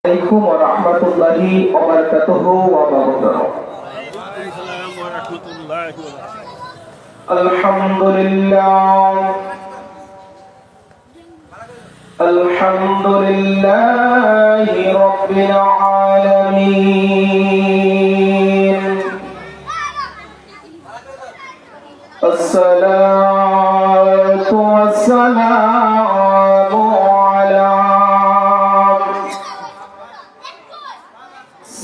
عليكم ورحمة الله وبركاته وبركاته. الحمد لله رب العالمين. الصلاة والسلام على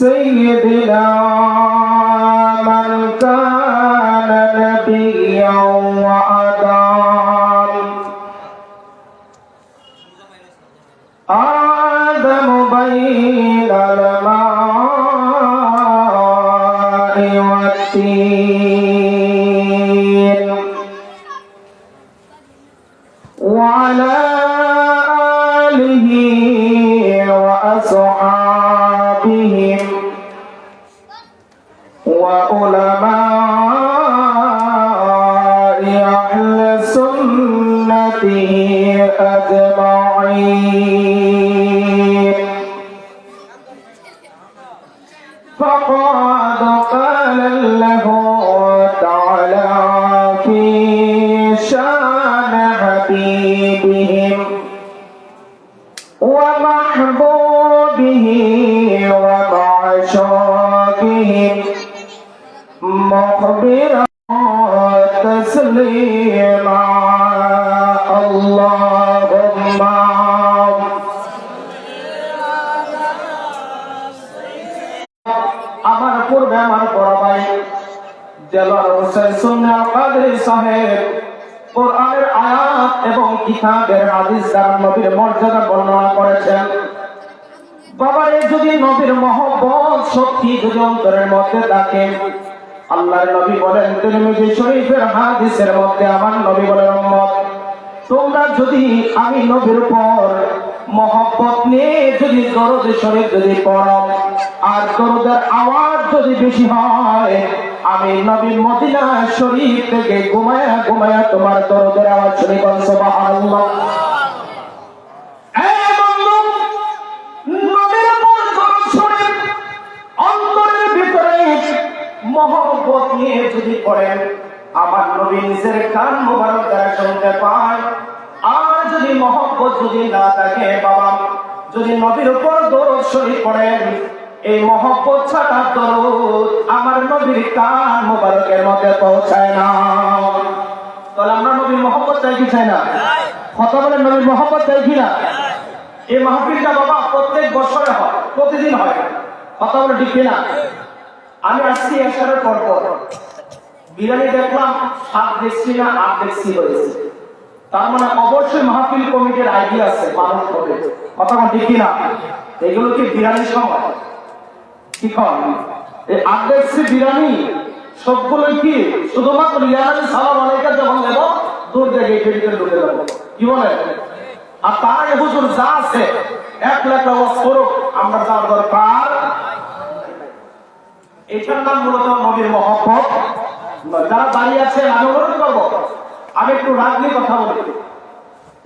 سيدنا من كان نبيا وأدم آدم بين الماء والطين وعلى آله وأصحابه وعلماء أهل سنته أجمعين. فقد قال الله تعالى في شان حبيبهم ومحبوبه ومعشوقهم مخبرا تسليما. اللهم আমার পূর্বে আমার বড় ভাই দেলোয়ার হোসেন সুন্নাহ কাদরী সাহেব কোরআনের আয়াত এবং কিতাবের হাদিস দ্বারা নবীর মর্যাদা বর্ণনা করেছেন। বাবারে যদি নবীর মহব্বত সত্যি যদি অন্তরের মধ্যে থাকে, আল্লাহর নবী বলেন তিরমিজি শরীফের হাদিসের মধ্যে আমার নবী বলেন উম্মত তোমরা যদি আমি নবীর উপর মহব্বত নিয়ে যদি দরুদ শরীফ যদি পড়ো আর দরুদের আওয়াজ যদি বেশি হয়, আমি নবী মদিনা শরীফ থেকে ঘুমায়া ঘুমায়া তোমার দরুদের আওয়াজ শুনি। সুবহানাল্লাহ। মহব্বত নিয়ে যদি পড়েন আমার নবী নিজের কান মোবারক দ্বারা শুনতে পায়। আর যদি মহব্বত যদি না থাকে বাবা, যদি নবীর উপর দরুদ শরীফ পড়েন, এই মহব্বত ছাড়া দরুদ আমার নবীর কান মোবারকের মধ্যে পৌঁছায় না। তাহলে আমরা নবীর মহব্বত চাই কি চাই না? কথা বলে নবীর মহব্বত চাই কি না? এই মাহফিলটা বাবা প্রত্যেক বছরে হয়, প্রতিদিন হয়। কথা বলে ঠিক না? আমি আসছি এসারের পর বিরিয়ানি দেখলাম, স্বাদ দেখছি না, আর দেখছি হয়েছে। তার মানে অবশ্যই মাহফিল কমিটির আইডিয়া আছে, মানুষ হবে। কথা বলে ঠিক না? এগুলো কি বিরিয়ানির সময় কি খান? এই আর দেখছি বিরিয়ানি সবগুলোই কি শুধুমাত্র রিয়ানি সালাম আলাইকুম যখন দেব দূর থেকে এই পেটিতে ঢুকে যাবো, কি বলে? আর তার আগে হুজুর যা আছে এক লাখ ওয়াজ করুক, আমরা যার দরকার। এটার নাম মূলত নবীর মহব্বত। যারা দাঁড়িয়ে আছে আমি অনুরোধ করবো, আমি একটু রাজনীতি কথা বলি।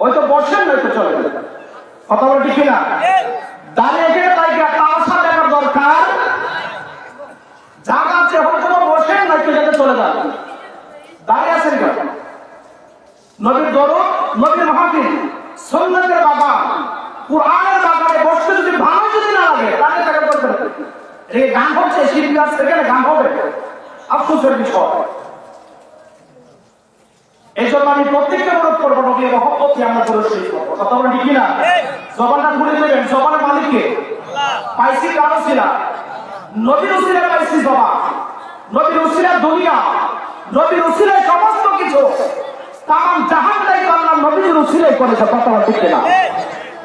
ওই তো বসেন না, একটু চলে যাবে। কথা বলে ঠিক না? দাঁড়িয়ে গেলে তাই তার সাথে একটা দরকার জায়গা আছে, হয়তো বসেন না, একটু যেতে চলে যান। দাঁড়িয়ে আছেন কেন? নবীর দরুদ, নবীর মাহফিল, সুন্নাতের বাগান, কুরআনের বাগানে বসতে যদি ভালো যদি না লাগে তাহলে তাকে করতে হবে। এই গান হচ্ছে শিল্পীরা সেখানে গান হবে, আফসোসের বিষয়। এই জন্য আমি প্রত্যেককে অনুরোধ করবো নবীর মহব্বত আমরা করে শেষ করবো। কথা বলে ঠিক না? জবানটা খুলে দেবেন। জবানের মালিককে পাইছি কারো ছিল নবীর উসিলা পাইছি জবান, নবীর উসিলা দুনিয়া, নবীর উসিলায় সমস্ত কিছু, তাম জাহানটাই তো আল্লাহ নবীর উসিলাই করেছে। কথা বলে ঠিক না?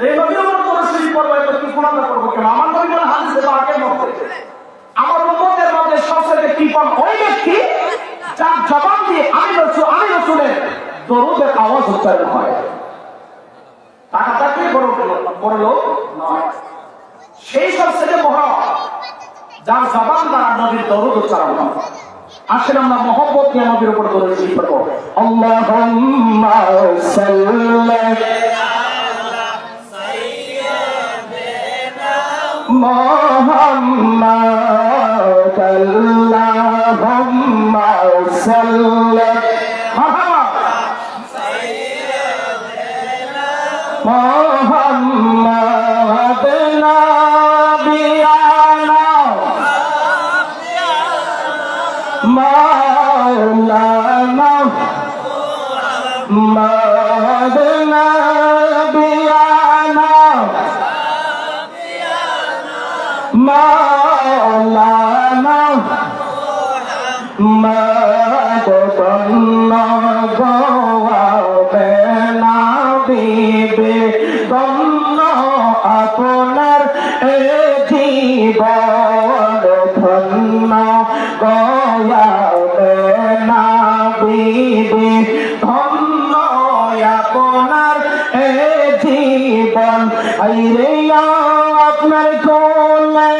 এই নবীর উপর করে শেষ করবো, এটা কি গুণাটা করবো কেন? আমার নবী বলে হাদিসে আগের মধ্যে আমার উম্মতের মধ্যে সবচেয়ে কৃপণ ওই ব্যক্তি যার জবান দিয়ে আমি রসুলের দরুদের আওয়াজ উচ্চারণ হয়। টাকা থাকলে বড় লোক নয়, সেই সবচেয়ে বড় যার জবান দ্বারা নবীর দরুদ উচ্চারণ হয়। আসলে আমরা মহব্বত নিয়ে নবীর উপর দরুদ শরীফ পড়ব। আল্লাহুম্মা সাল্লি আলা সাইয়্যিদিনা মোহাম্মদ আল্লাহুম্মা সাল্লি মোহাম্মদ নবিয়ানা মাওলানা মোহাম্মদ নবিয়ানা মাওলানা মদন গোয়াবে না দিবে গণ্য আপনার এ জীবন ধন্য গোয়াবে না দিবে ধন্য আপনার এ জীবন আইরে আপনার কোলে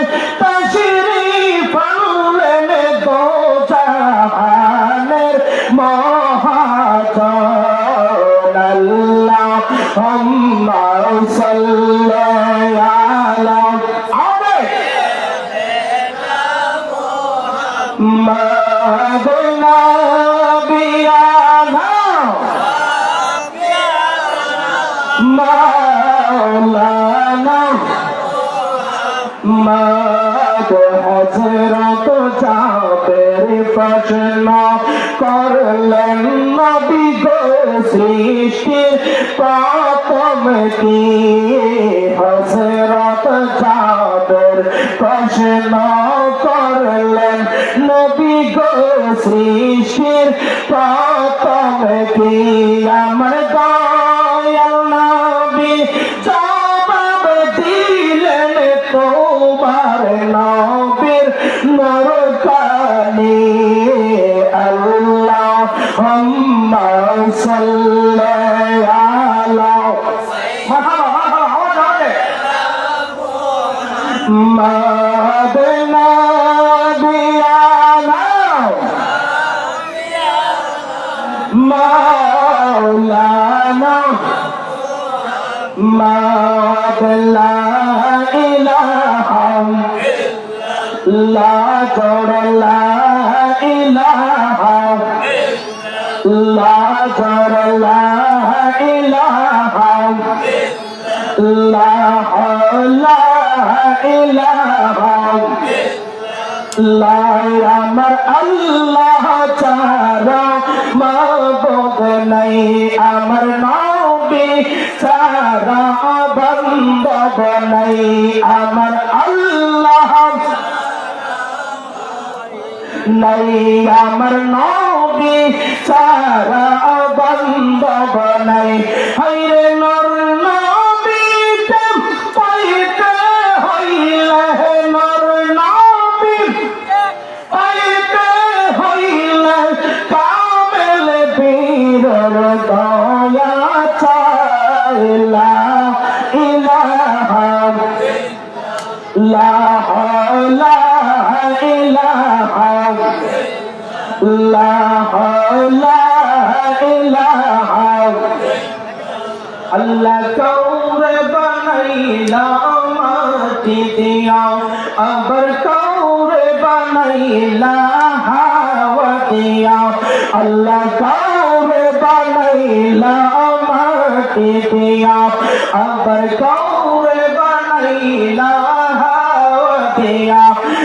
তশরিফ আনলেন গো জাহানের মহাজন আল্লাহুম্মা সাল্লি আলা মুহাম্মাদ নবিয়ানা মাওলানা মাদ হযরত জাবের প্রশ্ন করলেন নবী গো সৃষ্টির প্রথম কি হযরত জাবের প্রশ্ন করলেন নবী গো সৃষ্টির প্রথম কি আমার দয়াল নবী জবাব দিলেন তোমার নবীর নূর কানে আল্লাহুম্মা সাল্লি আলা মুহাম্মদ নবিয়ানা মাওলানা মাদ লা ইলাহা লা লা ইলাহা লা লা ইলাহা লা ইলাহা লা আমার আল্লাহ ছাড়া মাবুদ নাই আমার নবী ছাড়া বান্দা নাই আমার আল্লাহ নাই আমার নবী ছাড়া বান্দা নাই হায়রে নর নবীতে পাইতে হইলে নর নবী পাইতে হইলে কামেল বীরর দয়া চাইলা ইলাহা লা ইলাহা লা ইলাহা আল্লাহ কৌরে বানাইলা মাটি দিয়া আবার কৌরে বানাইলা হাওয়া দিয়া আল্লাহ কৌরে বানাইলা মাটি দিয়া আবার কৌরে বানাইলা হাওয়া দিয়া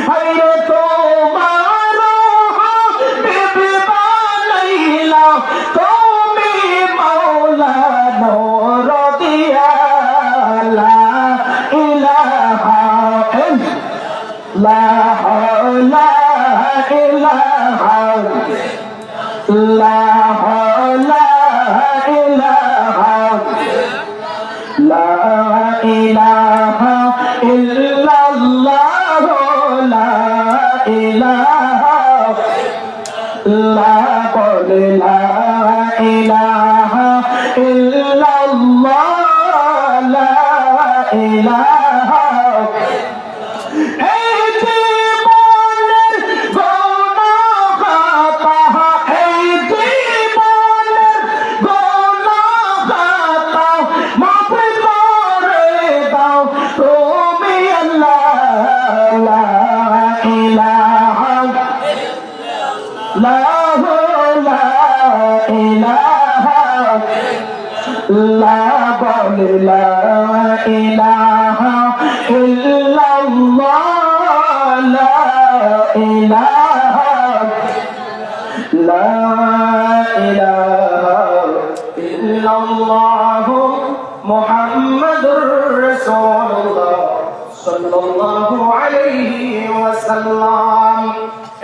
হায়রে তোমার হাবিব বানাইলা তুমি মাওলা নূর দিয়া লা ইলাহা লা ইলাহা লা ইলাহা লা ইলাহা ইল্লাল্লাহ লা ইলাহা লা ইলাহা ইল্লাল্লাহ লা ইলাহা এই জীবনের গুনাহ খাতা এই জীবনের গুনাহ খাতা মাফ করে দাও তুমি লাহু লা ইলাহা লা বলে লা ইলাহা ইল্লাল্লাহ লা ইলাহা লা ইলাহা ইল্লাল্লাহ মুহাম্মাদুর রাসূলুল্লাহ সাল্লাল্লাহু আলাইহি ওয়াসাল্লাম।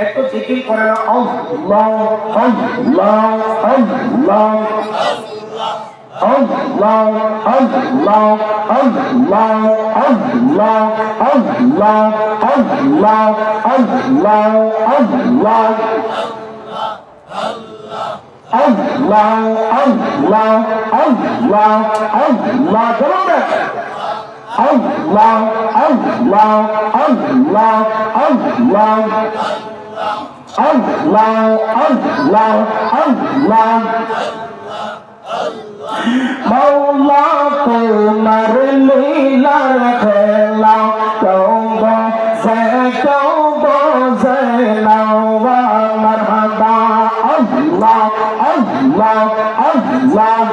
একটু জিকির করেন আল্লাহ আল্লাহ আল্লাহ Allah, Allah, Allah, Allah, Allah, Allah, Allah, Allah. Allah, Allah, Allah, Allah, Allah. Allah, Allah, Allah, Allah. Allah, Allah, মৌলা তোমার লীলার খেলা কৌবা সে কৌবা সে নওয়া মারহাবা আল্লাহ আল্লাহ আল্লাহ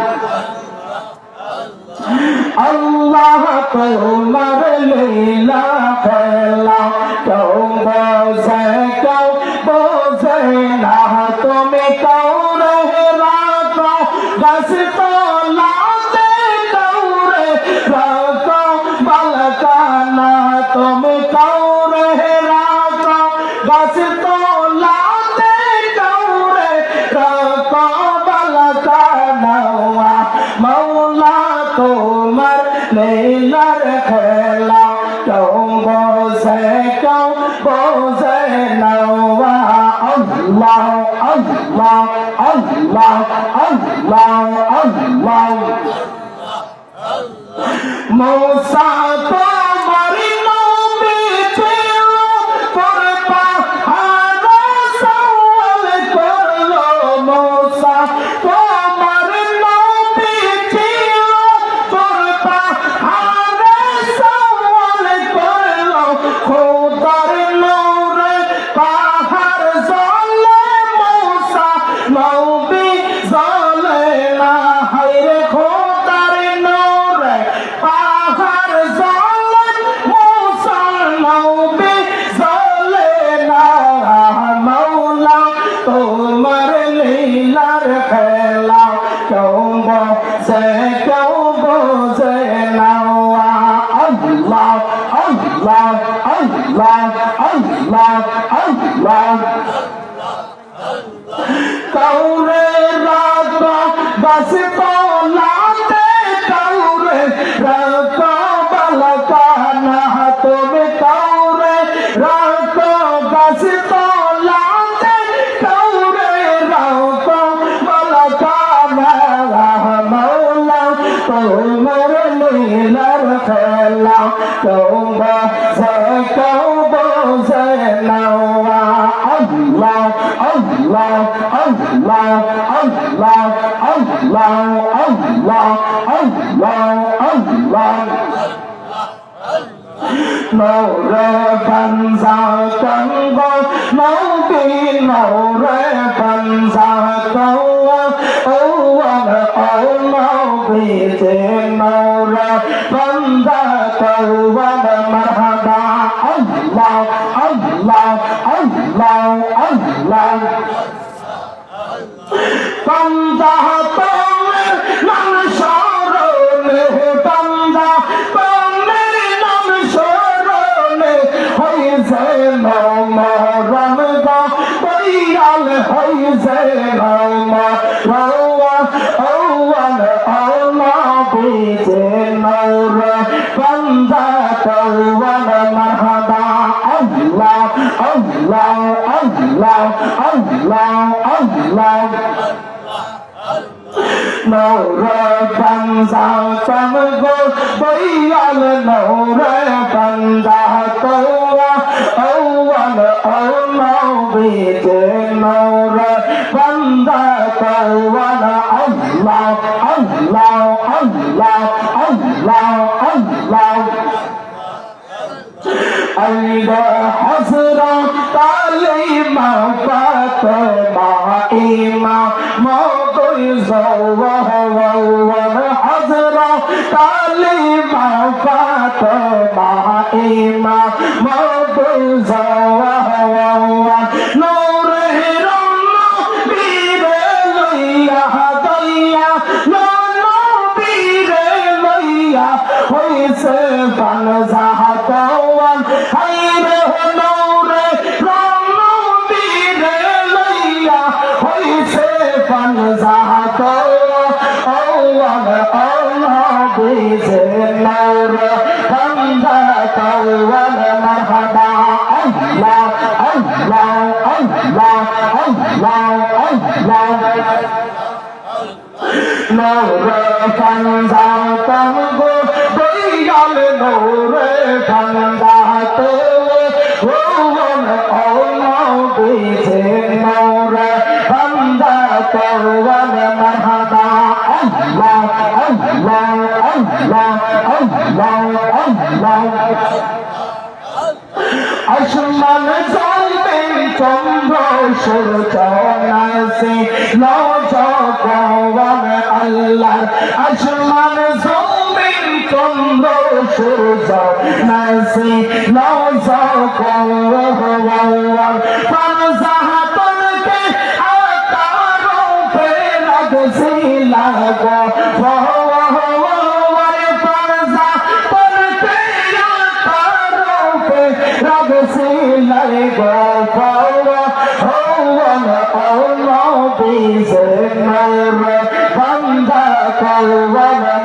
আল্লাহ তোমার লীলা খেলা কৌবা সে কৌবা সে না তুমি কৌরে রাখো গাছতলাতে কৌরে রাখো বালকানা তুমি কৌরে রাখো গাছতলাতে কৌরে রাখো বালকানা মৌলা তোমার লীলার খেলা কেউ বোঝে নওয়া আল্লাহ আল্লাহ আল্লাহ আল্লাহ আল্লাহ মূসা তোমার নবী ছিল পরপা হারা সওয়াল করলো মূসা তোমার নবী ছিল পরপা হারা সওয়াল করলো খোদার নূরে পাহাড় জ্বলে মূসা নবী জ্বলে না হায়রে খোদার নূরে পাহাড় জ্বলে মূসা নবী জ্বলে না মাওলা তোমার লীলার খেলা কেউ বোঝে না আল্লাহ আল্লাহ আল্লাহ আল্লাহ আল্লাহ কৌরে রাখো গাছতলাতে কৌরে রাখো বালকানা তুমি কৌরে রাখো গাছতলাতে কৌরে রাখো বালকানা মৌলা তোমার লীলার খেলা কেউ বোঝে নওয়া আল্লাহ আল্লাহ আল্লাহ আল্লাহ আল্লাহ আল্লাহ আল্লাহ আল্লাহ নৌরে বনজা কঙ্গ নৌকি নৌরে বনজা কঙ্গ ওয়ান ও নৌবিতে নৌরে বনজা কওয়ান মারহাবা আল্লাহ আল্লাহ আল্লাহ আল্লাহ বন্দা তোমার নাম স্মরণে বন্দা তোমার নাম স্মরণে হইছে মরণ গো দয়াল হইছে মরণ নবীতে নূর বন্দা কওয়ান মারহাবা আল্লাহ আল্লাহ আল্লাহ আল্লাহ আল্লাহ নৌরে বন্দা চমগো দয়াল নৌরে বন্দা কওয়ান নবীতে নূর বন্দা কওয়ান আল্লাহ আল্লাহ আল্লাহ আল্লাহ আল্লাহ আল্লাহ হযরত আলী মা ফাতেমা ইমাম আবুল জাওয়ান নূরে নবীরে লইয়া দইয়া নবীরে লইয়া হইছে বানজাহাতওয়ান হায়রে নূরে নবীরে লইয়া হইছে বানজাহাতওয়ান আল্লাহ বিজে নূরে বানজাহাতওয়ান মারহাবা আল্লাহ আল্লাহ আল্লাহ আল্লাহ আল্লাহ নূরে বানজাহাতওয়ান গো দয়াল নূরে বানজাহাতওয়ান আল্লাহ বিজে নূরে বানজাহাতওয়ান মারহাবা আল্লাহ আল্লাহ আল্লাহ আল্লাহ আল্লাহ আসমান জমিন চন্দ্র সূর্য নাসে নজগওয়ান আল্লাহ আসমান জমিন চন্দ্র সূর্য নাসে নজগওয়ান পানজাহাতকে আকারো পে লাগছে লাগো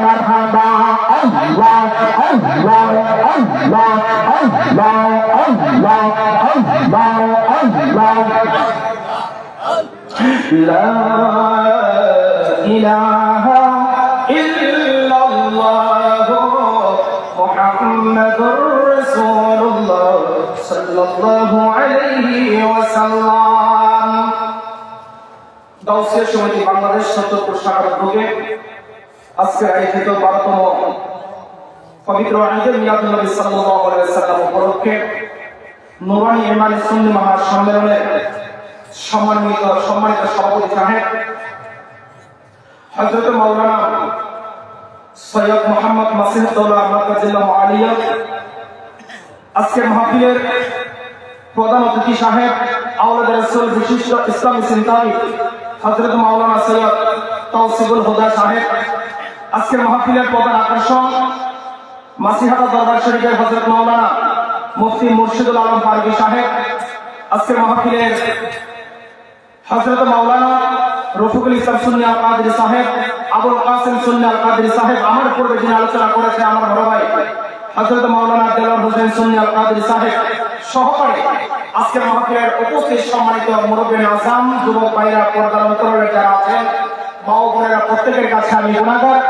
مرحبا الله الله الله الله الله الله الله لا إله إلا الله محمد رسول الله صلى الله عليه وسلم দাউসিয়া সমিতি বাংলাদেশ সত্তরপুর শাখার উদ্যোগে আজকে আয়োজিত 12তম পবিত্র ঈদে মিলাদুন নবী সাল্লাল্লাহু আলাইহি ওয়াসাল্লাম উপলক্ষে নুরানি ইমানি সুন্নি মহাসম্মেলনের সম্মানিত সভাপতি সাহেব হযরত মাওলানা সৈয়দ মোহাম্মদ মাসিহুদ্দৌলা মারকাজিল্লাহ আলিয়া, আজকের মাহফিলের প্রধান অতিথি সাহেব আওলাদ রাসূল বিশিষ্ট ইসলামী চিন্তাবিদ হযরত মাওলানা সৈয়দ তাওসিফুল হুদা সাহেব, আজকের মাহফিলের প্রধান আকর্ষণ মাসিহাটা দরবার শরীফের হযরত মাওলানা মুফতি মুর্শিদুল আলম ফারুকী সাহেব, আজকের মাহফিলের হযরত মাওলানা রফিকুল ইসলাম সুন্নি আল কাদেরী সাহেব, আবুল কাসিম সুন্নি আল কাদেরী সাহেব, আমার পূর্বে যিনি আলোচনা করেছেন আমার বড় ভাই হযরত মাওলানা দেলোয়ার হোসেন সুন্নি আল কাদেরী সাহেব সহকারে আজকের মাহফিলের উপস্থিত সম্মানিত মুরব্বিয়ান আযম, যুবক ভাইরা, পর্দার অন্তরালে যারা আছেন, মা ও বোনেরা, প্রত্যেকের কাছে আমি গুনাহগার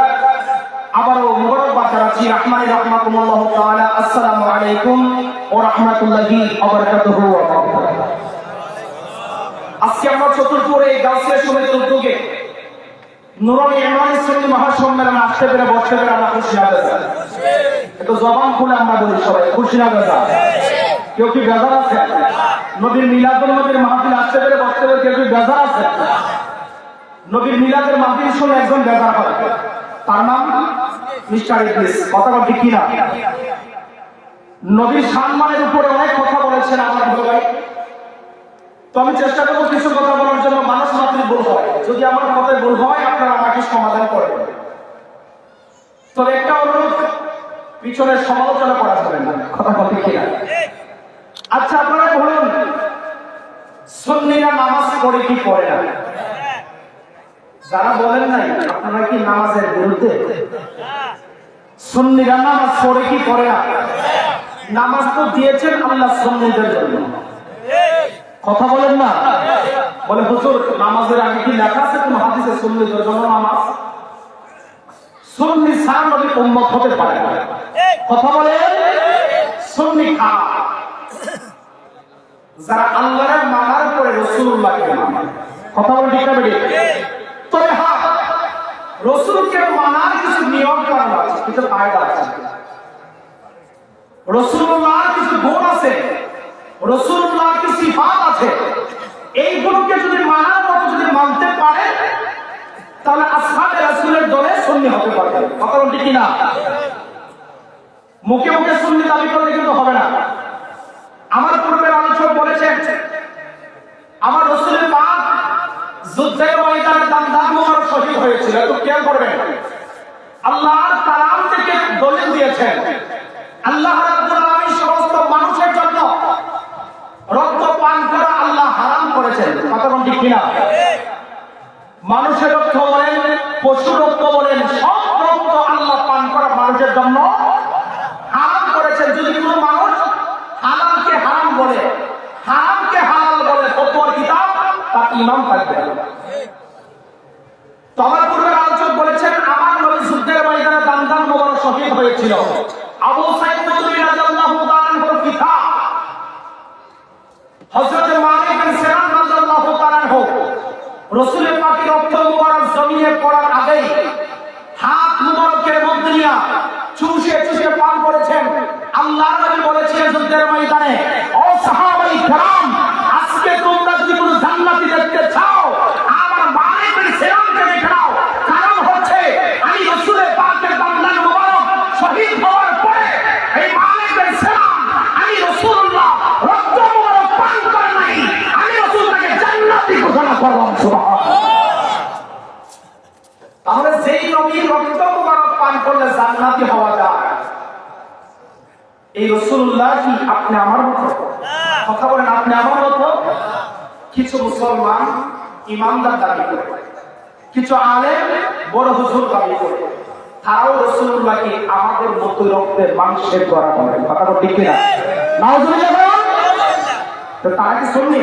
আবারও মুবারকবাদ জানাচ্ছি। রাহমানি রাহমাকুমুল্লাহ তাআলা। আসসালামু আলাইকুম ওয়া রাহমাতুল্লাহি ওয়া বারাকাতুহু। আজকে আমরা চতুর্থপুরে এই গাউসিয়া সমিতির উদ্যোগে নুরানি ইমানি সুন্নি মহাসম্মেলনে আসতে পেরে বসতে পেরে আমরা খুশি না বেজার? একটু জবান খুলে আমরা বলি সবাই, খুশি না বেজার? কেউ কি বেজার আছে? নবীর মিলাদুন নবীর মাহফিল আসতে পেরে বসতে পেরে কেউ কি বেজার আছে? নবীর মিলাদের মাহফিল শুনে একজন বেজার হয়, তার নাম মিস্টার ইদ্রিস। কথা বল ঠিক কিনা? নবীর সম্মানের উপরে অনেক কথা বলেছেন আমার ভাই, তো আমি চেষ্টা করবো কিছু কথা বলার জন্য। মানুষ মাত্রই ভুল হয়, যদি আমার কথায় ভুল হয় আপনারা আমাকে সমাধান করবেন। তবে একটা অনুরোধ, পিছনের সমালোচনা করা যাবে না। কথা বলতে কিনা? আচ্ছা আপনারা বলুন, সুন্নিরা নামাজ পড়ে কি পড়ে না? যারা বলেন নাই আপনারা কি নামাজের বিরুদ্ধে? সুন্নিরা নামাজ পড়ে কি পড়ে না? নামাজ তো দিয়েছেন আল্লাহ সুন্নিদের জন্য। কথা বলেন না? বলে হুজুর নামাজের আগে কি লেখা আছে কোন হাদিসে সুন্নিদের জন্য নামাজ? সুন্নি ছাড়া নবী উম্মত হতে পারে না। কথা বলেন? সুন্নি খারাপ যারা আল্লাহর মানার পরে রাসূলুল্লাহকে মানে। কথা বলেন ঠিক না বেটি? তবে হ্যাঁ, রাসূলকে মানার কিছু নিয়ম কানুন আছে, কিছু কায়দা আছে। রাসূলুল্লাহর কিছু গুণ আছে, রাসূলুল্লাহর কিছু সিফাত আছে। এইগুলোকে যদি মানার মতো যদি মানতে পারে তাহলে আসহাবে রাসূলের দলে সুন্নি হতে পারবে। কথা বলতে কি না? মুখে মুখে সুন্নি দাবি করলে কিন্তু হবে না। আমার পূর্বের আলোচক বলেছেন আমার রাসূলের পাক যুদ্ধের ময়দানে দান্দান মোবারক শহীদ হয়েছিল। একটু খেয়াল করবেন, আল্লাহর কালাম থেকে দলিল দিয়েছেন আল্লাহ রাব্বুল আলামিন সমস্ত মানুষের জন্য রক্ত পান করা আল্লাহ হারাম করেছেন। কথা কোন ঠিক কিনা? মানুষের রক্ত বলেন, পশু রক্ত বলেন, সব রক্ত আল্লাহ পান করা মানুষের জন্য হারাম করেছেন। যদি কোনো মানুষ হালালকে হারাম বলে, হারামকে হালাল বলে, ফতোয়ার কিতাব তার ইমাম থাকবে। তো আমার পূর্বের আলোচক বলেছেন আমার নবী যুদ্ধের ময়দানে দান্দান মোবারক শহীদ হয়েছিল। আবু সাঈদ খুদরি রাদিয়াল্লাহু তাআলা আনহুর পিতা হযরত মালিক বিন সিনান রাদিয়াল্লাহু তাআলা আনহু রাসূলের পাকের রক্ত মোবারক জমিনে পড়ার আগেই হাত মোবারকের মধ্যে নিয়ে চুষে চুষে পান করেছেন। আল্লাহর নবী বলেছেন যুদ্ধের ময়দানে, ও সাহাবায়ে কেরাম, আজকে তোমরা যদি কোনো জান্নাতি দেখতে চাও আমার মালিক বিন সিনানকে দেখে নাও। কারণ হচ্ছে আমি রাসূলের পাকের দান্দান মোবারক শহীদ হওয়ার পরে এই মালিক বিন সিনান আমি রাসূলুল্লাহ রক্ত মোবারক পান করে নাই, আমি রাসূল তাকে জান্নাতি ঘোষণা করলাম। সুবহানাল্লাহ। তাহলে যেই নবীর রক্ত মোবারক পান করলে জান্নাতি হওয়া যায়, এই রাসূলুল্লাহ কি আপনি আমার মতো? কথা বলেন, আপনি আমার মতো? কিছু মুসলমান ইমানদার দাবি করে, কিছু আলেম বড় হুজুর দাবি করে, তারাও রাসূলুল্লাহকে আমাদের মতো রক্তের মাংসের করা করে। কথা বল ঠিক কিনা? নাউজুবিল্লাহ বলেন। তো তারা কি সুন্নি?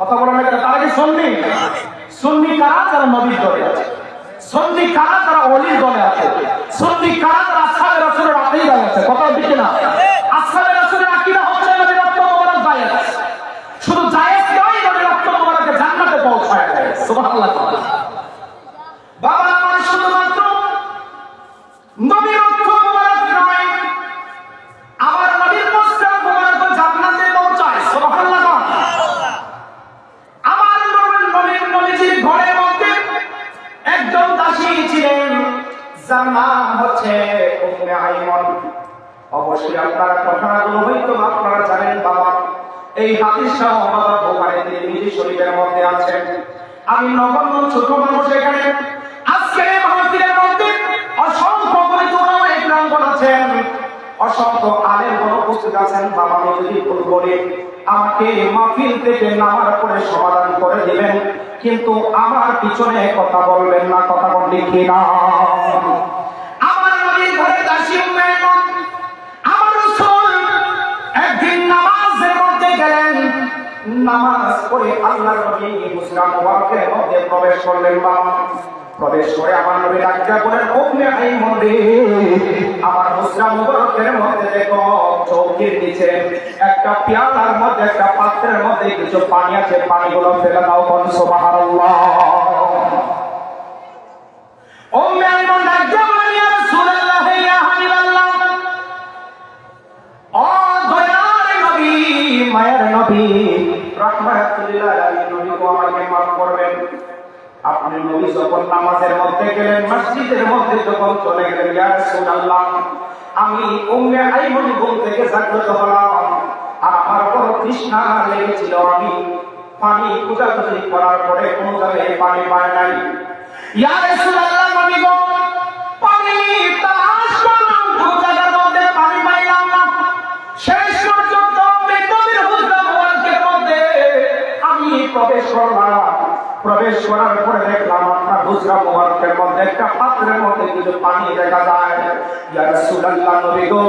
কথা বলেন না, তারা কি সুন্নি? সুন্নি কারা? যারা নবীর দলে আছে। সুন্নি কারা? যারা ওলির দলে আছে। সুন্নি কারা? যারা আসহাবে রাসূলের আকীদায় আছে। কথা ঠিক কিনা? আসহাবে রাসূলের আকীদা হচ্ছে নবীর রক্ত মোবারক জায়েজ। শুধু জায়েজ নয়, নবীর রক্ত মোবারককে জান্নাতে পৌঁছায় দেয়। সুবহানাল্লাহ। বাবা আমার শুধুমাত্র নবীর রক্ত মোবারক নয়, আমার নবীর মুসলিম মোবারক জান্নাতে পৌঁছায়। সুবহানাল্লাহ। আমার নবীজির ঘরের মধ্যে একজন দাসী ছিলেন, যার নাম হচ্ছে উম্মে আইমন। অবশ্যই আপনারা ঘটনাগুলো হয়তো আপনারা জানেন। বাবা, এই হাদিসটা বাবা বুখারী তিরমিজি শরীফের মধ্যে আছে। আমি নগণ্য ছোট মানুষ, এখানে আজকে এই মাহফিলের মধ্যে অসংখ্য গণিত ওলামা একরামগণ আছেন, অসংখ্য আলেমগণ উপস্থিত আছেন। বাবা, আমি যদি ভুল বলি আমাকে মাহফিল থেকে নামার পরে সমাধান করে দিবেন, কিন্তু আমার পিছনে কথা বলবেন না। কথা বল ঠিক কিনা? আমার নবীর ঘরে দাসী উম্মে আইমন, আমার রাসূল একদিন নামাজের মধ্যে গেলেন। নামাজ পড়ে আল্লাহর নবী মুসলিম মুবারকের মধ্যে প্রবেশ করলেন। বাবা, প্রবেশ করে আমার নবী ডাক দিয়া বলেন, উম্মে আইমন রে, আমার মুসলিম মুবারকের মধ্যে দেখো চৌকির নিচে একটা পেয়ালার মধ্যে, একটা পাত্রের মধ্যে কিছু পানি আছে, পানিগুলো ফেলে দাও। বল সুবহানাল্লাহ। উম্মে আইমন ডাক দিয়া বলেন, ইয়া রাসূলুল্লাহ, ইয়া হাবিবাল্লাহ, ও দয়ার নবী, মায়ের নবী, রাহমাতুল লিল আলামিন নবী গো, আমাকে মাফ করবেন। আপনি নবী যখন নামাজের মধ্যে গেলেন, মসজিদের মধ্যে যখন চলে গেলেন, ইয়া রাসূলুল্লাহ, আমি উম্মে আইমন ঘুম থেকে জাগ্রত হলাম, আর আমার বড় তৃষ্ণা লেগেছিল। আমি পানি খোঁজাখুঁজি করার পরে কোনো জায়গায় পানি পাই নাই। ইয়া রাসূলুল্লাহ, নবী গো, পানি তালাশ করলাম, কোনো জায়গার মধ্যে পানি পাইলাম না। শেষ পর্যন্ত নবীর হুজরা মুবারকের মধ্যে আমি প্রবেশ করলাম। প্রবেশ করার পরে দেখলাম আপনার হুজরা মুবারকের মধ্যে একটা পাত্রের মধ্যে কিছু পানি দেখা যায়। ইয়া রাসূলুল্লাহ, নবী গো,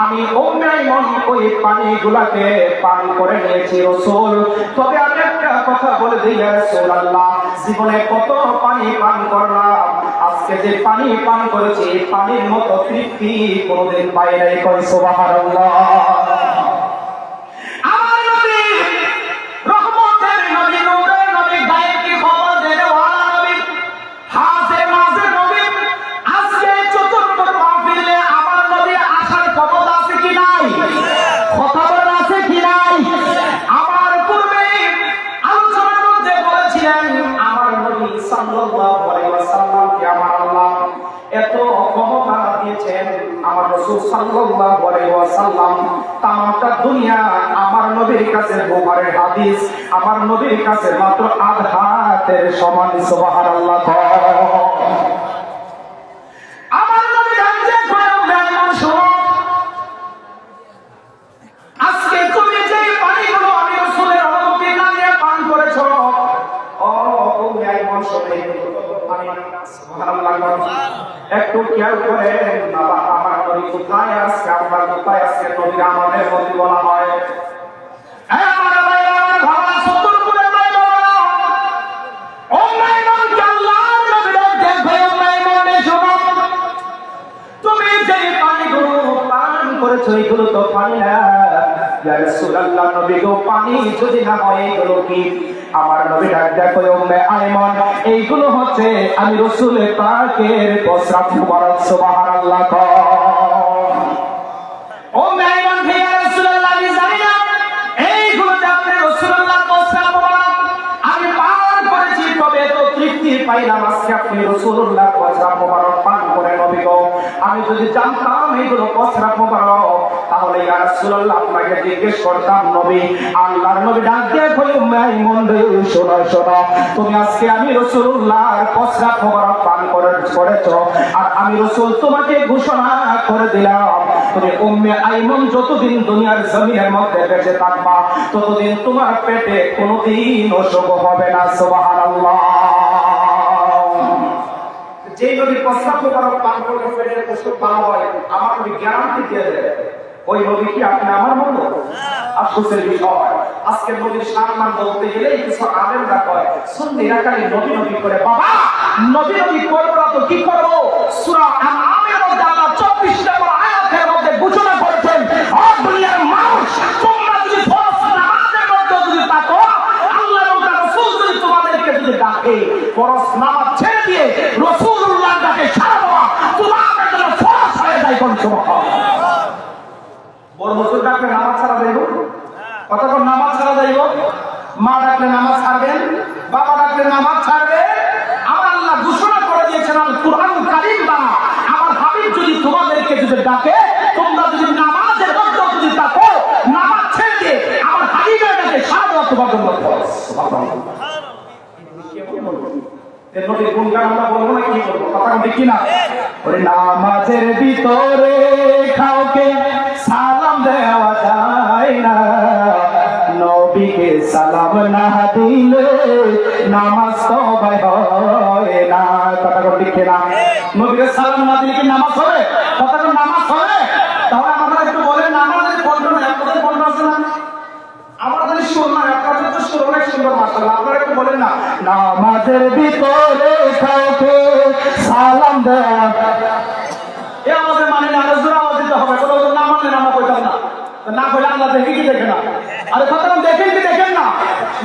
আমি উম্মে আইমন ওই পানিগুলোকে পান করে নিয়েছি রাসূল। তবে আমি একটা কথা বলে দিই ইয়া রাসূলুল্লাহ, জীবনে কত পানি পান করলাম, আজকে যে পানি পান করেছি এই পানির মতো তৃপ্তি কোনোদিন পাই নাই। কই সুবহানাল্লাহ। আমার নবী রহমতের নবী, নূরের নবী, গায়েবী খবর দেওয়ার নবী, হাজে মাঝে নবী, আজকে চতুর্থ মাহফিলে আমার নবী আসার ক্ষমতা আছে কি নাই? কথা বলা আছে কি নাই? আমার পূর্বে আলোচনার মধ্যে বলেছিলেন আমার নবী সাল্লাল্লাহু আলাইহি ওয়াসাল্লামকে আমার আল্লাহ এত ক্ষমতা দিয়েছেন। আমার রাসূল সাল্লাল্লাহু আলাইহি ওয়াসাল্লাম তামামটা দুনিয়া আমার নবীর কাছে বুখারীর হাদিস আমার নবীর কাছে মাত্র আধাতের সমান। সুবহানাল্লাহ। আমার নবী জানতে কয়জন শোনো, আজকে তুমি যে পানিগুলো আমি রাসূলের অনুমতি না নিয়ে পান করেছো, ও উম্মে আইমান শোনো, পানি না। সুবহানাল্লাহ। একটু খেয়াল করেন বাবা, আমার নবী কোথায় আজকে আমরা কোথায় আজকে নবী আমাদের মধ্যে বলা হয়। আমার ভাইরা আমার ভাবা সতর্করে ভাই বলা, ও মাইমন আল্লাহর নবী দেখবে, ও মাইমনে শোনো, তুমি যে পানিগুলো পান করেছো এগুলো তো পানি না। ইয়া রাসূলুল্লাহ, নবী গো পানি যদি না হয় এগুলো কি? আমার নবী ডাক দেখো, উম্মে আইমান এইগুলো হচ্ছে আমি রাসূলের পাকের প্রস্রাব মুবারক। সুবহানাল্লাহ। উম্মে আইমান কে ইয়া রাসূলুল্লাহ, আমি জানি না এইগুলো যে আপনি রাসূলুল্লাহ প্রস্রাব মুবারক আমি পান করেছি, তবে তো তৃপ্তি পাইলাম আজকে আপনি রাসূলুল্লাহ প্রস্রাব মুবারক পান করে। নবী গো আমি যদি জানতাম এইগুলো প্রস্রাব মুবারক তাহলে ইয়া রাসূলুল্লাহ আপনাকে জিজ্ঞেস করতাম। নবী আল্লাহর নবী ডাক দিয়ে কই, উম্মে আইমান রে শোনো শোনো, তুমি আজকে আমি রাসূলুল্লাহর প্রস্রাব মুবারক পান করেছো, আর আমি রাসূল তোমাকে ঘোষণা করে দিলাম তুমি উম্মে আইমান যতদিন দুনিয়ার জমিনের মধ্যে বেঁচে থাকবা ততদিন তোমার পেটে কোনোদিন অসুখ হবে না। সুবহানাল্লাহ। যে নবী প্রস্রাব মুবারক পান করলে পেটের অসুখ ভালো হয়, আমার নবী গ্যারান্টি দিয়ে দেয়, ওই নবী কি আপনি আমার মতো? আফসোসের বিষয় আজকে নবীর সম্মান বলতে গেলে কিছু আলেমরা কয় সুন্নিরা খালি নবী নবী করে। বাবা নবী নবী করবো না তো কি করবো? সূরা আনআমের মধ্যে আল্লাহ 24 নম্বর আয়াতের মধ্যে ঘোষণা করেছেন, ও দুনিয়ার মানুষ, তোমরা যদি ফরজ নামাজের মধ্যে যদি থাকো, আল্লাহ এবং তার রাসূল যদি তোমাদেরকে যদি ডাকে, ফরজ নামাজ ছেড়ে দিয়ে রাসূলুল্লাহ ডাকে সাড়া দেওয়া তোমাদের জন্য ফরজ হয়ে যায়। কোন সুবহানাল্লাহ। বড় বছর ডাকলে নামাজ ছাড়া যাইব, কতক্ষণ নামাজ ছাড়া যাইব? মা ডাকলে নামাজ ছাড়বেন, বাবা ডাকলে নামাজ ছাড়বে। আমার আল্লাহ ঘোষণা করে দিয়েছেন আল কুরআনুল কারীম দ্বারা, আমার হাবিব যদি তোমাদেরকে যদি ডাকে, তোমরা যদি নামাজের মধ্যে যদি থাকো, নামাজ ছেড়ে দিয়ে আমার হাবিবের ডাকে সাড়া দেওয়া তোমার জন্য ফরজ। সুবহানাল্লাহ। এর নবীর গুণগান আমরা বলবো না কি বলবো? কথা ঠিক কি না? ওরে নামাজের ভিতরে কাউকে সালাম দেওয়া যায় না, নবীকে সালাম না দিলে নামাজ তওবা হয় না। কথা ঠিক কি না? নবীকে সালাম না দিলে কি নামাজ হবে? কথা নামাজ হবে? তাহলে আপনারা একটু বলেন, নামাজের কন্ট্রোল আপনাদের কন্ট্রোল আছে না? আমাদের শুননা আপনাদের তো শুরু অনেক সুন্দর মাশাআল্লাহ, আপনারা একটু বলেন না, নামাজের ভিতরে কাউকে সালাম দেওয়া। এই আমাদের মানে না, আরো জোরে আওয়াজ দিতে হবে, কোনো না মানলে নামা কইতাম না, না কইলে আল্লাহ দেখে কি দেখে না? আরে কথা দেখেন কি দেখেন না?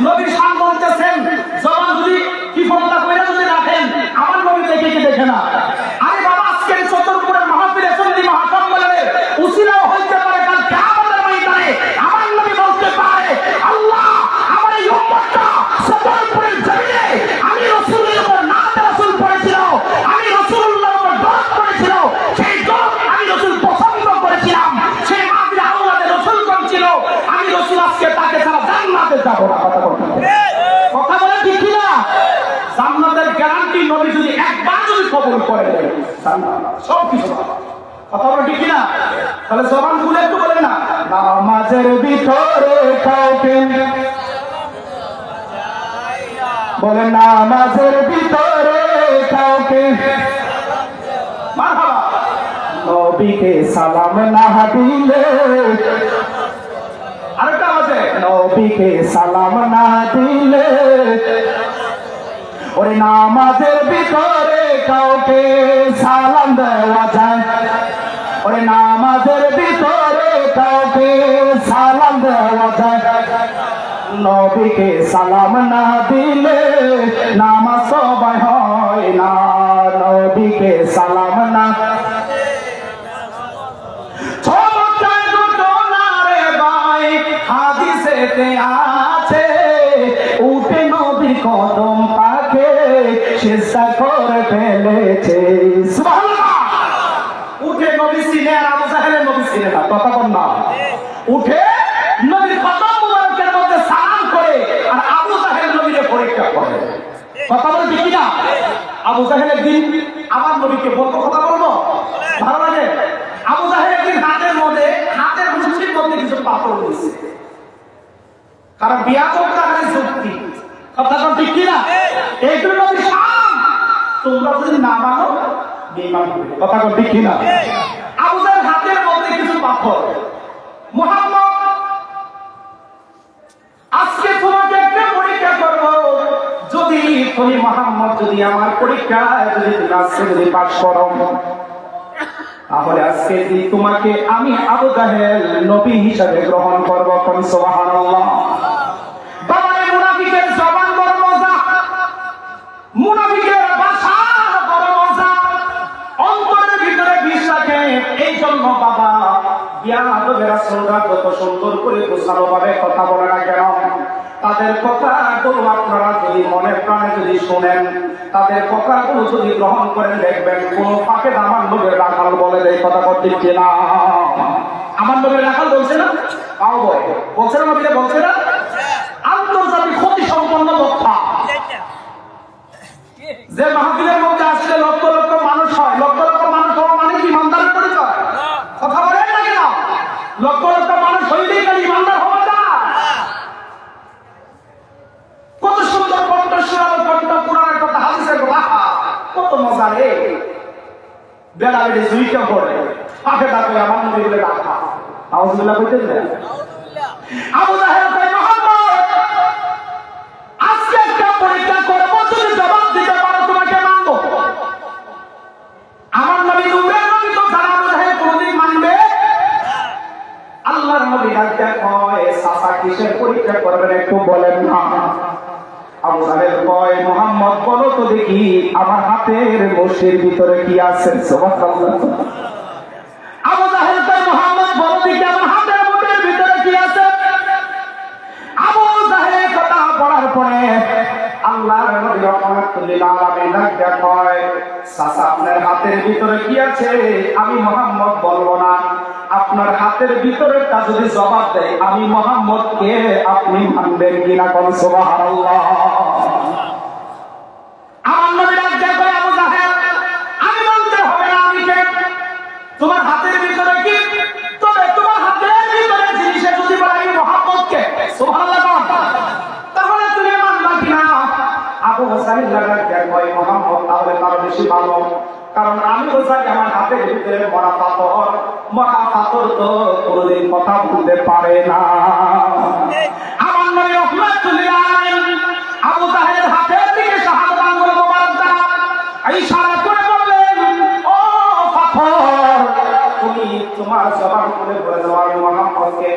নবী শান বলতেছেন, জবান যদি কি ফরলা কইরা যদি রাখেন, আমার নবী দেখে কি দেখে না? আরে বাবা আজকের চতুর্পুরের মাহফিলে সন্ধ্যি মহাসম্মেলনে উসিলাও হইতে পারে কাল কিয়ামতের ময়দানে আমার নবী বলতে পারে, আল্লাহ আমার এই উম্মতটা চতুর্পুরের জমিনে আমি রাসূলের উপর নাতে রাসূল পড়েছিল, আমি রাসূলুল্লাহর উপর দরদ করেছিল, সেই দরদ আমি রাসূল পছন্দ করেছিলাম, সেই মাহফিলে আওলাদে রাসূল কম ছিল, আমি রাসূল আজকে তাকে ছাড়া জান্নাতে যাব না। কথা বলে ঠিক কি না? জান্নাতের গ্যারান্টি নবী যদি একবার যদি কবুল করে দেয় সব কিছু। কথা বলে ঠিক কি না? তাহলে জবান খুলে একটু বলেন না, নামাজের ভিতরে কাউকে বলেন, নামাজের ভিতরে কাউকে মারহাবা, নবীকে সালাম না দিলে, আরেকটা আছে, নবীকে সালাম না দিলে, ওরে নামাজের ভিতরে কাউকে সালাম দেওয়া যায়, ওরে নামাজের ভিতরে কাউকে সালাম দেওয়া যায়, নবীকে সালাম না দিলে নামাজ সবাই হয় না, নবীকে সালাম না। চমৎকার ঘটনা রে ভাই হাদিসেতে আছে, উঠে নবীর কদম পাকে সিজদা করে ফেলেছে। সুবহানাল্লাহ। উঠে নবী সিনে আর আবু জাহেল কথা বল না। উঠে নবীর কদম মুবারকের মধ্যে সালাম করে আর আবু জাহেল নবীকে পরীক্ষা করে। কথা বল ঠিক না? আবু জাহেল একদিন আমার নবীকে বলবো, কথা বলবো, ভালো লাগে। আবু জাহেল একদিন হাতের মুষ্টির মধ্যে কিছু পাথর দিয়েছে, কারণ বিয়া করতে হবে যুক্তি। কথা ঠিক কিনা? এইগুলো নবী শাম, তোমরা যদি না মানো বেঈমান হবে। কথা ঠিক কিনা? আবু জাহেল হাতের মধ্যে কিছু পাথর, মুহাম্মদ আজকে তোমাকে একটা পরীক্ষা করব, যদি তুমি মুহাম্মদ যদি আমার পরীক্ষায় যদি তুমি আজকে যদি পাস করো, তাহলে আজকে তোমাকে আমি আবু জাহেল নবী হিসাবে গ্রহণ করব। সুবহানাল্লাহ। বাবারে মুনাফিকের জবান বড় মজা, মুনাফিকের ভাষা বড় মজা, অন্তরের ভিতরে বিষ রাখে। এই জন্য বাবা বিয়াদবে রাসূলরা কত সুন্দর করে গোছানো ভাবে কথা বলে না কেন? তাদের কথাগুলো আপনারা যদি মনে প্রাণে যদি শোনেন, তাদের কথাগুলো যদি গ্রহণ করেন, দেখবেন কোন ফাঁকে আমার নবীর রাখাল বলে দেয়। কথা ঠিক কিনা? আমার নবীর রাখাল বলছে না, পাও বলছে না, নবীরা বলছে না। আন্তর্জাতিক ক্ষতি সম্পন্ন বক্তা, যে মাহফিলের মধ্যে আসলে লক্ষ লক্ষ মানুষ হয়, লক্ষ লক্ষ মানুষ হওয়া মানে কি ইমানদার পরিচয়? কথা বলেন না কেন? লক্ষ লক্ষ মানুষ হইলেই কেন ইমানদার হওয়া যায়? কত সুন্দর কণ্ঠ শোনালো, কণ্ঠ পুরাণের কথা, হাদিসের কথা, কত মজা রে। বেলা বেড়ে জুইটা পড়ে পাখে ডাকে আমার নবী বলে রাখা। আউযুবিল্লাহ কইতেন না? আবু জাহেল কয়, মুহাম্মদ আজকে একটা পরীক্ষা করব, যদি জবাব দিতে পারো তোমাকে মানবো। আমার নবী নূরের নবী তো যারা আবু জাহেল কোনদিন মানবে? আল্লাহর নবী ডাকতে কয়, চাচা কিসের পরীক্ষা করবেন একটু বলেন না। আবু জাহেল কয়, মুহাম্মদ বলো তো দেখি আমার হাতের মুঠির ভিতরে কি আছে? সুবহানাল্লাহ। আবু জাহেল কয়, মুহাম্মদ বলো দেখি আমার হাতের মুঠির ভিতরে কি আছে? আবু জাহেল কথা বলার পরে আল্লাহর নবী রাহমাতুল লিল আলামিন ডাকতে কয়, চাচা আপনার হাতের ভিতরে কি আছে আমি মুহাম্মদ বলবো না। আপনার হাতের ভিতরেটা যদি জবাব দেয় আমি মুহাম্মদকে আপনি মানবেন কিনা? কোন সুবহানাল্লাহ। আমার নবী ডাকতে কয়, আবু জাহেল আমি বলতে হবে না আমি কে, তোমার হাতের ভিতরে কি? তবে তোমার হাতের ভিতরে জিনিসে যদি বলে আমি মুহাম্মদকে, সুবহানাল্লাহ, তাহলে তুমি মানবা কিনা? আবু জাহেল ডাকতে কয়, মুহাম্মদ তাহলে তার বেশি ভালো, কারণ আমি তো জানি আমার হাতের ভিতরে মরা পাথর তো কোনদিন কথা বলতে পারে না। আমার নবী রাহমাতুল লিল আলামিন আবু জাহেলের হাতের দিকে শাহাদাত আঙ্গুল মোবারক দ্বারা ইশারা করে বললেন, ও পাথর তুমি তোমার জবান করে বলে দাও আমি মুহাম্মদকে।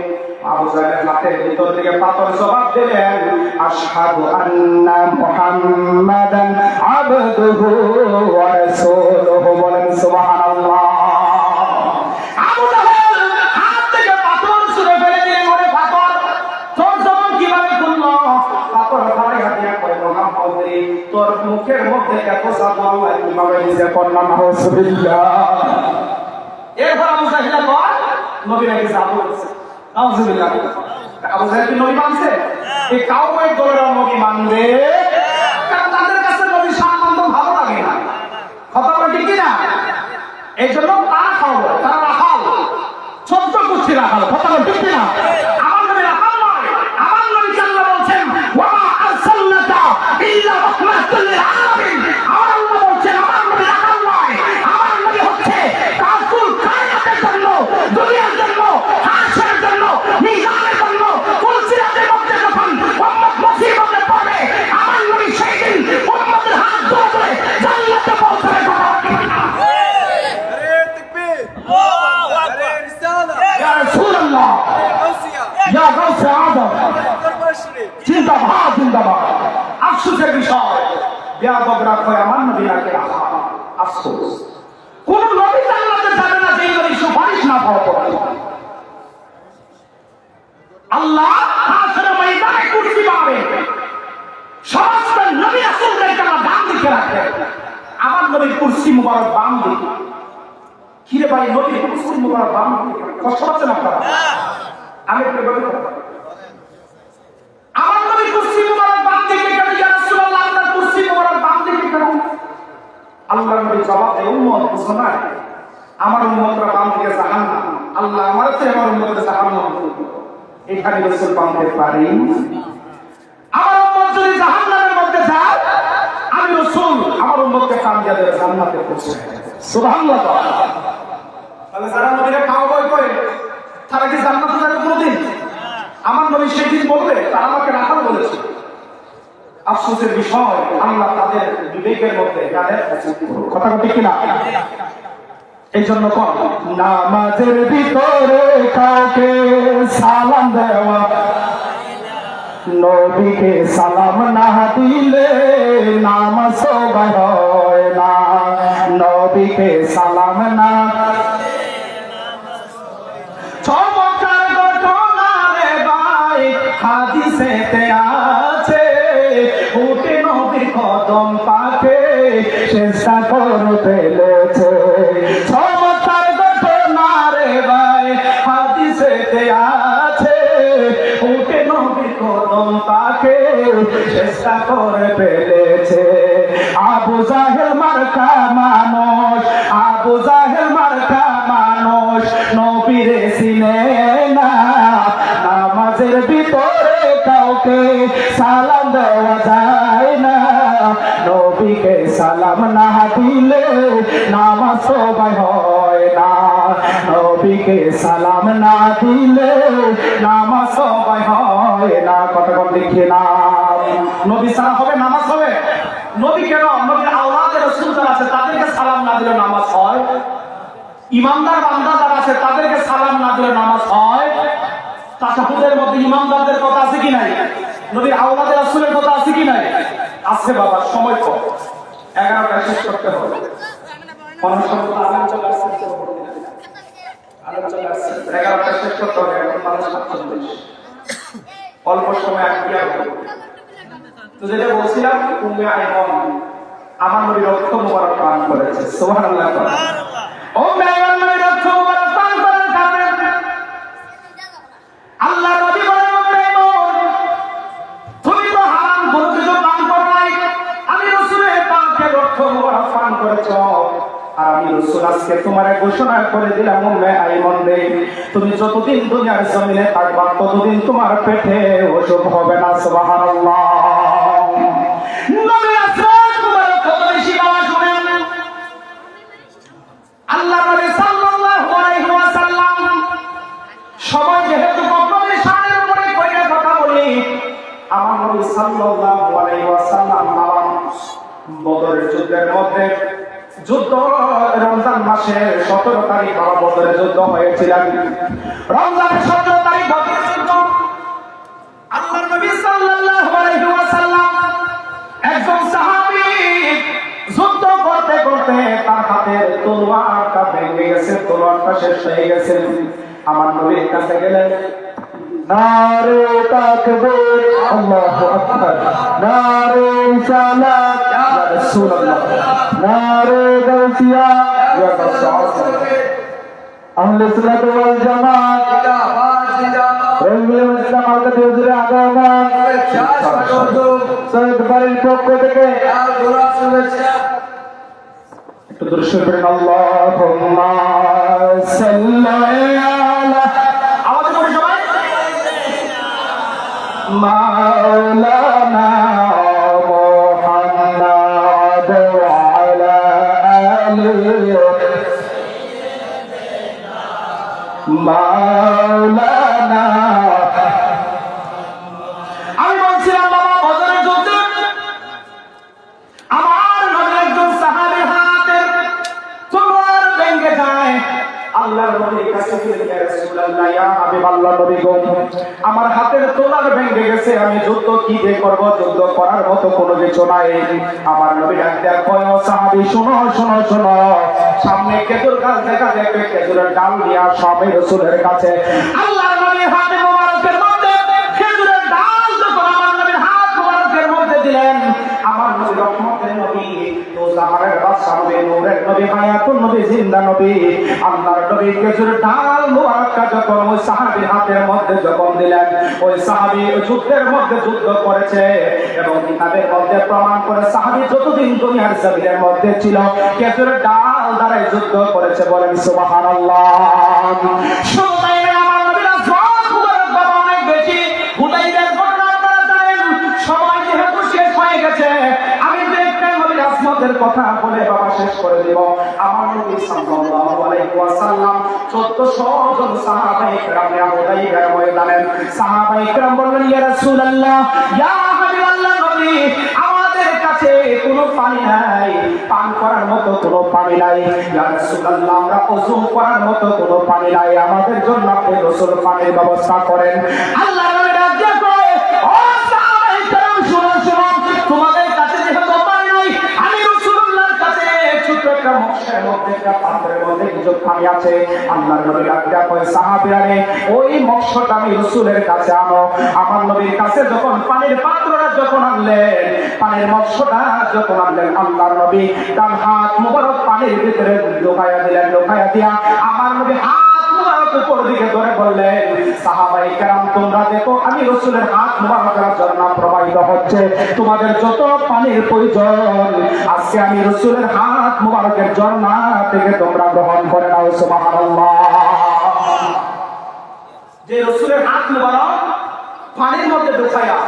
আবু জাহেলের হাতের ভিতর থেকে পাথর জবাব দিলেন, আশহাদু আন্না মুহাম্মাদান আবদুহু ওয়া রাসূলুহু। বলেন সুবহানাল্লাহ। আবু জাহেল হাত থেকে পাথর ছুঁড়ে ফেলে দিয়ে মরে, পাথর তোর জবান কিভাবে খুললো? পাথর ফালাইয়া দিয়া কয়, মুহাম্মদ রে তোর মুখের মধ্যে এত জাদু আল্লাহ কিভাবে নিজে করলাম? নাউযুবিল্লাহ। এরপর আবু জাহেল কয়, নবী নাকি জাদু করছে। নাউযুবিল্লাহ। আবু জাহেল কি নবী মানছে? এই কাউবয় দলের নবী মানবে, কারণ তাদের কাছে নবী সম্বন্ধ ভালো লাগে না। কথা বলে ঠিক কিনা? এই জন্য তারা খাওয়াবো, তারা রাখাল, ছোট্ট কুচ্ছি রাখাল। কথা বলে ঠিক কিনা? আমার নবী রাখাল নয়। আমার নবী আল্লাহ বলছেন, ওয়া মা আরসালনাকা ইল্লা রাহমাতাল লিল আলামিন। আমার আল্লাহ বলছেন আমার নবী রাখাল নয়, আমার নবী হচ্ছে কাফুল কায়নাতের জন্য, দুনিয়ার জন্য, হাসরের জন্য, মিজানের জন্য। ফুলসিরাতের মধ্যে যখন উম্মত মুসিবতে পড়ে আমার নবী সেই দিন উম্মতের হাত ধরে ধরে জান্নাতে পৌঁছাবে। কথা ঠিক না? আরে তাকবীর, আল্লাহু আকবার, রিসালা, ইয়া রাসূলুল্লাহ, ইয়া গাউসে আযম, জিন্দাবাদ জিন্দাবাদ। আফসোসের বিষয়, বেয়াদবরা কয় আমার নবী নাকি রাখা। আফসোস, কোন নবী জান্নাতে যাবে না যেই নবী সুপারিশ না পাওয়া পর্যন্ত। আল্লাহ হাসরের ময়দানে কুরসি পাবে, সমস্ত নবী রাসূলদেরকে আল্লাহ ডান দিকে রাখবে, আমার নবীর কুরসি মুবারক বাম দিকে। কি রে ভাই, নবীর কুরসি মুবারক বাম দিকে? কষ্ট পাচ্ছেন আপনারা? আমি একটু বলি, আমার নবী কুরসি মুবারক বাম দিকে কেন? ইয়া রাসূলুল্লাহ, আপনার কুরসি মুবারক বাম দিকে কেন? আল্লাহর নবী জবাব দেয়, উম্মত বুঝো না, আমার উম্মতরা বাম দিকে জাহান্নাম, আল্লাহ আমার চেয়ে আমার উম্মতকে জাহান্নাম দিবে। এখানে রাসূল বাম দিকে পারি? আমার উম্মত যদি জাহান্নামের মধ্যে যায়, আমি রাসূল আমার উম্মতকে কাম দিয়ে দেব জান্নাতে পৌঁছে। সুবহানাল্লাহ। তাহলে যারা নবীকে খাওয়া বই করে তারা কি জান্নাতে যাবে কোনোদিন? আমার নবী সেদিন বলবে তারা আমাকে রাখাল বলেছে। আফসোসের বিষয়, আল্লাহ তাদের বিবেকের মধ্যে তাদের কথা ঠিক কিনা? এই জন্য কম নামাজের ভিতরে কাউকে সালাম দেওয়া, নবীকে সালাম না দিলে নামাজ হয় না। নবীকে সালাম না চমৎকার ঘটনা রে ভাই, হাদিসেতে আছে, উঠে নবীর কদম পাকে চেষ্টা করে ফেলেছে। চমৎকার ঘটনা রে ভাই, হাদিসেতে আছে, উঠে নবীর কদম পাকে চেষ্টা করে ফেলেছে। আবু জাহেল মার্কা মানুষ, আবু জাহেল মার্কা মানুষ নবীরে চিনে না। নামাজের ভিতরে কাউকে সালাম দেওয়া যায় না, নবীকে সালাম না দিলে নামাজ সবাই হয় না। নবীকে সালাম না দিলে নামাজ সবাই হয় না। কথা কম লিখে না, নবী সালাম হবে নামাজ হবে? নবী কেন? নবীর আওলাদে রাসূল যারা আছে তাদেরকে সালাম না দিলে নামাজ হয়। ইমানদার বান্দা যারা আছে তাদেরকে সালাম না দিলে নামাজ হয়। তাশাহুদের মধ্যে ইমানদারদের কথা আছে কি নাই? নবীর আওলাদে রাসূলের কথা আছে কি নাই? আছে বাবা, সময় কম, 11টা শেষ করতে হবে। কোন শব্দ আলেম চলে আসছে, আলেম চলে আসছে, 11টা শেষ করতে হবে। এখন মানুষ 47, অল্প সময় আর কি হবে। তো যেটা বলছিলাম, উম্মে আইমান আমার নবীর রক্ত মুবারক পান করেছে। সুবহানাল্লাহ। উম্মে আইমান নবীর রক্ত মুবারক পান করার কারণে আল্লাহ নবী বলেন, উম্মে আইমান তুমি তো হারাম কোনো কিছু পান করো নাই, আমি রাসূলের পাকের রক্ত মুবারক পান করেছো। আর আমি রাসূল আজকে তোমারে ঘোষণা করে দিলাম, উম্মে আইমান রে, তুমি যতদিন দুনিয়ার জমিনে থাকবা ততদিন তোমার পেটে অসুখ হবে না। সুবহানাল্লাহ। নবী আসমান মুবারক কত বেশি বাবা শুনেন। আল্লাহ নবী সাল্লাল্লাহু আলাইহি ওয়াসাল্লাম সময় যেহেতু নবীর শানের উপরে কইরা কথা বলি, আমার নবী সাল্লাল্লাহু আলাইহি ওয়াসাল্লাম বদরের যুদ্ধের মধ্যে যুদ্ধ রমজান মাসের 17 তারিখ বাবা বদরের যুদ্ধ হয়েছিল। রমজানের 17 তারিখ বদরের যুদ্ধ। আল্লাহ নবী সাল্লাল্লাহু আলাইহি ওয়াসাল্লাম একজন সাহাবী যুদ্ধ করতে করতে তার হাতের তলোয়ারটা ভেঙে গেছে, তলোয়ারটা শেষ হয়ে গেছে। আমার নবীর কাছে গেলেন, নারে তাকবীর, আল্লাহু আকবার, নারে সালাত ইয়া রাসূলুল্লাহ, নারে গাউসিয়া ইয়া রাসূলুল্লাহ, আহলে সুন্নাত ওয়াল জামাত জিন্দাবাদ জিন্দাবাদ, রহিমুল ইসলাম আলকাতি হুজুরে আগমন, সৈয়দ বাড়ির পক্ষ থেকে আর গোলাপ শুভেচ্ছা। একটু দরুদ শরীফ পড়েন, আল্লাহুম্মা সাল্লি আলা, আওয়াজ করে সবাই, মাওলানা মুহাম্মদ ওয়া আলা আলিহি মাওলানা। আমি বলছিলাম বাবা বদরের যুদ্ধে আমার নবীর একজন সাহাবীর হাতের তলোয়ার ভেঙে যায়। আল্লাহর নবীর কাছে গিয়ে ইয়া রাসূলুল্লাহ, ইয়া হাবিবাল্লাহ, নবী গো, আমার হাতের তলোয়ার ভেঙে গেছে, আমি যুদ্ধ কি দিয়ে করব? যুদ্ধ করার মতো কোনো কিছু নাই। আমার নবী ডাক দেয়া কয়, ও সাহাবী শোনো শোনো শোনো, সামনে খেজুর গাছ দেখা দেখবে, খেজুরের ডাল নিয়ে আসবে রাসূলের কাছে। আল্লাহর নবীর হাতে মোবারকের মধ্যে খেজুরের ডাল যখন আমার নবীর হাত মোবারকের মধ্যে দিলেন, আমার নবী রহমতের নবী, তো জাহানের বাদশা নবী, নূরের নবী, হায়াতুন নবী, জিন্দা নবী, আল্লাহর নবী খেজুরের ডাল মোবারকটা যখন ওই সাহাবীর হাতের মধ্যে যখন দিলেন, ওই সাহাবী যুদ্ধের মধ্যে যুদ্ধ করেছে এবং কিতাবের মধ্যে প্রমাণ করে সাহাবী যতদিন দুনিয়ার জমিনের মধ্যে ছিল খেজুরের ডাল দ্বারা যুদ্ধ করেছে। বলেন সুবহানাল্লাহ। শুধু তাই না, আমার নবীর আজওয়াজ মুবারক বাবা অনেক বেশি। হুদাইবিয়ার ঘটনা আপনারা জানেন, সময় যেহেতু শেষ হয়ে গেছে, আমি একটা নবীর আজমতের কথা বলে বাবা শেষ করে দেব। আমার নবী সাল্লাল্লাহু আলাইহি ওয়াসাল্লাম 1400 জন সাহাবায়ে কেরামে হুদাইবিয়ার ময়দানে, সাহাবায়ে কেরাম বললেন, ইয়া রাসূলুল্লাহ, ইয়া হাবিবাল্লাহ নবী, আমাদের কাছে কোনো পানি নাই, পান করার মতো কোনো পানি নাই। ইয়া রাসূলুল্লাহ, আমরা ওযু করার মতো কোনো পানি নাই, আমাদের জন্য আপনি গোসল পানির ব্যবস্থা করেন। আল্লাহর নবী ডাক দিয়ে কয়, ও সাহাবায়ে কেরাম, শুনো শুনো, তোমাদের কাছে যেহেতু পানি নাই, আমি রাসূলুল্লাহর কাছে ছোট একটা মগের মধ্যে, একটা পাত্রের মধ্যে কিছু পানি আছে। আল্লাহর নবী ডাক দিয়ে কয়, সাহাবীরা রে, ওই মগটা আমি রাসূলের কাছে আনো। আমার নবীর কাছে যখন পানির পাত্রটা যখন আনলেন, পানির মগটা যখন আনলেন, আল্লাহর নবী তার হাত মুবারক পানির ভিতরে লুকায়া দিলেন। লুকায়া দিয়া আমার নবী হাত মুবারক উপর দিকে ধরে বললেন, সাহাবায়ে কেরাম, তোমরা দেখো আমি রাসূলের হাত মুবারকের জন্য প্রবাহিত হচ্ছে, তোমাদের যত পানির প্রয়োজন আজকে আমি রাসূলের হাত মুবারকের জন্য থেকে তোমরা গ্রহণ করে নাও। সুবহানাল্লাহ। যে রাসূলের হাত মুবারক পানির মধ্যে ঢুকায়া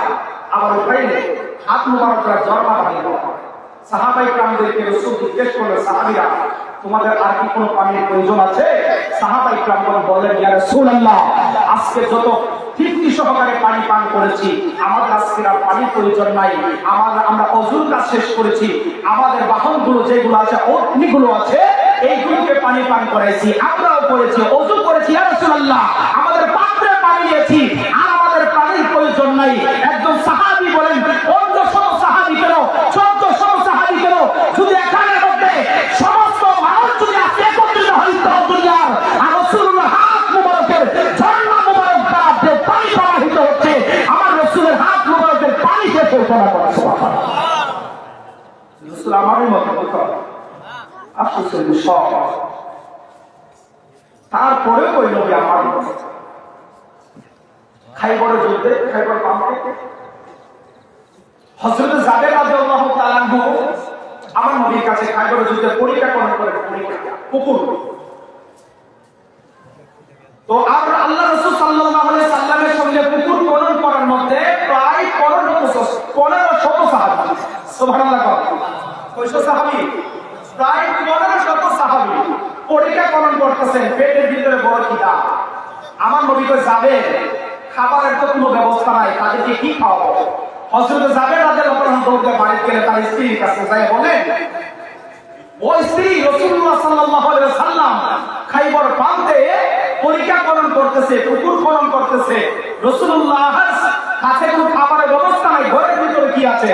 আবার উঠাইলে হাত মুবারকের জন্ম বাহির হয়। সাহাবায়ে কেরামদেরকে রাসূল জিজ্ঞেস করলেন, সাহাবীরা, তোমাদের আর কি কোনো পানির প্রয়োজন আছে? সাহাবায়ে কেরাম বললেন, ইয়া রাসূলুল্লাহ, আজকে যত তৃপ্তি সহকারে পানি পান করেছি, আমাদের আজকে আর পানির প্রয়োজন নাই। আমরা ওযুর কাজ শেষ করেছি, আমাদের বাহনগুলো যেগুলো আছে, অগ্নিগুলো আছে, এইগুলোকে পানি পান করাইছি, আমরাও করেছি, ওযু করেছি। ইয়া রাসূলুল্লাহ, আমাদের পাত্রে পানি নিয়েছি, আর আমাদের পানির প্রয়োজন নাই। একজন সাহাবী বলেন, 1500 সাহাবী কেন, 1400 সাহাবী কেন, যদি এখানের মধ্যে সমস্ত মানুষ যদি আজকে একত্রিত হইত দুনিয়ার, আর রাসূলুল্লাহ হাত মুবারকের ঝর্ণা মুবারক দ্বারা যে পানি প্রবাহিত হচ্ছে, আমার রাসূলের হাত মুবারকের পানি শেষ হতো না। সুবহানাল্লাহ। রাসূল আমারই মত কথা আসলে সব, তারপরে কই নবী আমার খাইবরের যুদ্ধে, খাইবর প্রান্তে হযরত জাবের রাদিয়াল্লাহু তাআলা আনহু আমার নবীর কাছে খাইবরের যুদ্ধে পরীক্ষা করেন পুকুর। তো আর আল্লাহ রাসূল সাল্লাল্লাহু আলাইহি সাল্লামের সঙ্গে পুকুর খনন করার মধ্যে প্রায় 1500 সাহাবী। সুবহানাল্লাহ। কয়শো সাহাবী? প্রায় 1500 সাহাবী পরীক্ষা খনন করতেছেন, পেটের ভিতরে বড় খিদা। আমার নবী কই, যাবে, খাবারের তো কোনো ব্যবস্থা নাই, তাদেরকে কি খাওয়াবো? হযরত জাবের রাদিয়াল্লাহু আনহু দৌড়ে বাড়ি গেলে তার স্ত্রীর কাছে যায়, বলেন, ও স্ত্রী, রাসূলুল্লাহ সাল্লাল্লাহু আলাইহি ওয়াসাল্লাম খাইবর প্রান্তে পরীক্ষা খনন করতেছে, পুকুর খনন করতেছে, রাসূলুল্লাহর কাছে কোনো খাবারের ব্যবস্থা নাই, ঘরের ভিতরে কি আছে?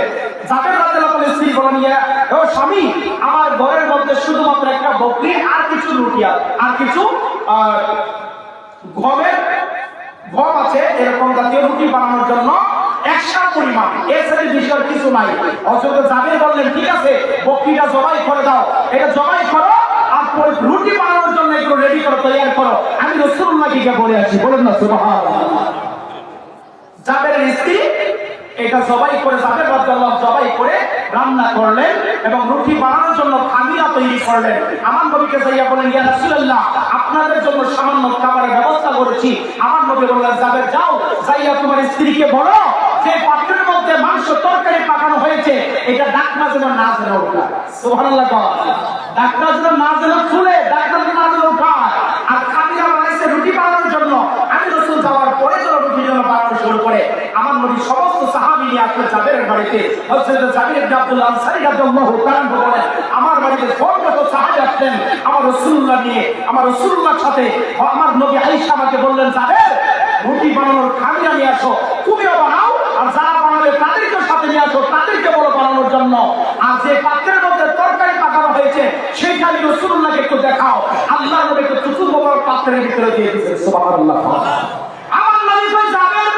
জাবের রাদিয়াল্লাহু আনহু স্ত্রী বলেন, ও স্বামী, আমার ঘরের মধ্যে শুধুমাত্র একটা বকরি আর কিছু রুটি আর কিছু গম আছে, এরকম জাতীয় রুটি বানানোর জন্য একশা পরিমাণ, এর সাথে বিষয় কিছু নাই। হযরত জাবের বললেন, ঠিক আছে, বকরিটা জবাই করে দাও, এটা জবাই করো, আর পরে রুটি বানানোর জন্য একটু রেডি করো, তৈরি করো, আমি রাসূলুল্লাহকে গিয়ে বলে আসি। বলেন না সুবহানাল্লাহ। জাবেরের স্ত্রী এটা জবাই করে, জাবের রাদিয়াল্লাহু জবাই করে রান্না করলেন এবং রুটি বানানোর জন্য খামিরা তৈরি করলেন। আমার নবীকে যাইয়া বলেন, ইয়া রাসূলুল্লাহ, আপনাদের জন্য সামান্য খাবারের ব্যবস্থা করেছি। আমার নবী বললেন, জাবের, যাও, যাইয়া তোমার স্ত্রীকে বলো যে পাত্রের মধ্যে মাংস তরকারি পাকানো হয়েছে, এটা ডাকনা যেন না যেন ওঠে। সুবহানাল্লাহ। ডাকনা যেন না যেন খুলে, ডাকনা যেন না যেন উঠায়। আর খামিরা বানাইছে রুটি বানানোর জন্য, আমি রাসূল যাওয়ার পরে যেন রুটি যেন বানানো শুরু করে। আমার নবী সমস্ত সাহাবী নিয়ে আসলে জাবেরের বাড়িতে, হযরত জাবির ইবনে আব্দুল্লাহ আনসারী রাদিয়াল্লাহু তাআলা বলেন, আমার বাড়িতে যত সাহাবী আসলেন আমার রাসূলুল্লাহ নিয়ে, আমার রাসূলুল্লাহর সাথে আমার নবী আয়েশা আমাকে বললেন, জাবের, রুটি বানানোর খামিরা নিয়ে আসো, তুমিও বানাও, আর যারা বানাবে তাদেরকে সাথে নিয়ে আসো, তাদেরকে বলো বানানোর জন্য। আর যে পাত্রের মধ্যে তরকারি পাকানো হয়েছে সেইটা আমি রাসূলুল্লাহকে একটু দেখাও। আল্লাহ নবীকে চতুর বড় পাত্রের ভিতরে দিয়ে দিয়েছেন। সুবহানাল্লাহ। আমার নবী কই, যাবেন,